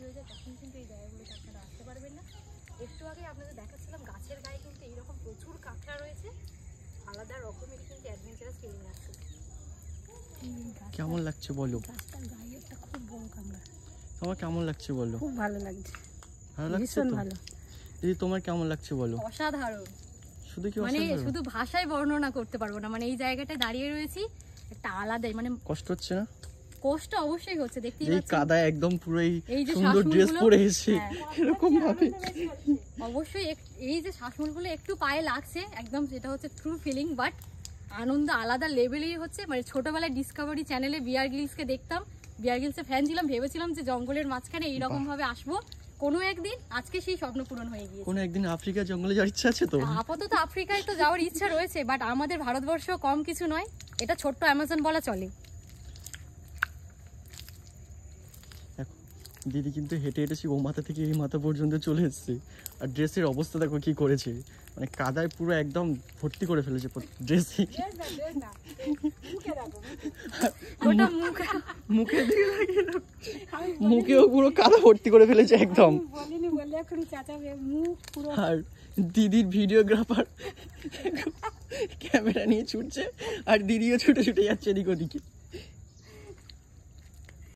হয়ে যায় তখন কিন্তু এই জায়গাগুলোতে আপনারা আসতে পারবেন না। একটু আগে আপনাদের দেখাচ্ছিলাম গাছের গায়ে কিন্তু এইরকম প্রচুর কাঁকড়া রয়েছে, আলাদা রকমের কিন্তু অ্যাডভেঞ্চারাস ফিলিং আসছে। কেমন লাগছে বলো? গাছটার গায়ে একটা খুব বড় কামড়া। তোমার কেমন লাগছে বলো? খুব ভালো লাগছে, ভালো লাগছে ভীষণ তো? ভালো। দিদি তোমার কেমন লাগছে বলো? অসাধারণ, শুধু কি মানে অসাধারণ? শুধু ভাষায় বর্ণনা করতে পারবো না। মানে এই জায়গাটায় দাঁড়িয়ে রয়েছি একটা আলাদাই, মানে কষ্ট হচ্ছে না? কষ্ট অবশ্যই হচ্ছে, দেখতেই এই পাচ্ছেন। কাদায় একদম পুরো এই এই যে সুন্দর ড্রেস শ্বাসমূলগুলো, পরে এসে হ্যাঁ, এরকম ভাবে অবশ্যই এই যে শ্বাসমূলগুলো একটু পায়ে লাগছে একদম, সেটা হচ্ছে ট্রু ফিলিং। বাট আনন্দ আলাদা লেভেলেই হচ্ছে। মানে ছোটবেলায় ডিসকভারি চ্যানেলে বিয়ার গ্রিলসকে দেখতাম, বিয়ার গ্রিলসের ফ্যান ছিলাম, ভেবেছিলাম যে জঙ্গলের মাঝখানে এইরকম ভাবে আসবো কোনো একদিন। আজকে সেই স্বপ্ন পূরণ হয়ে গিয়েছে। কোনো একদিন আফ্রিকা জঙ্গলে যাওয়ার ইচ্ছা আছে তো? আপাতত আফ্রিকায় তো যাওয়ার ইচ্ছা রয়েছে, বাট আমাদের ভারতবর্ষ কম কিছু নয়, এটা ছোট্ট অ্যামাজন বলা চলে। দিদি কিন্তু হেঁটে হেঁটেছি ও মাথা থেকে এই মাথা পর্যন্ত চলে এসছে। আর ড্রেসের অবস্থা দেখো কি করেছে, মানে কাদায় পুরো একদম ভর্তি করে ফেলেছে ড্রেসে। মুখে মুখেও পুরো কাদা ভর্তি করে ফেলেছে একদম। আর দিদির ভিডিওগ্রাফার ক্যামেরা নিয়ে ছুটছে আর দিদিও ছুটে ছুটে যাচ্ছে এদিক ওদিকে।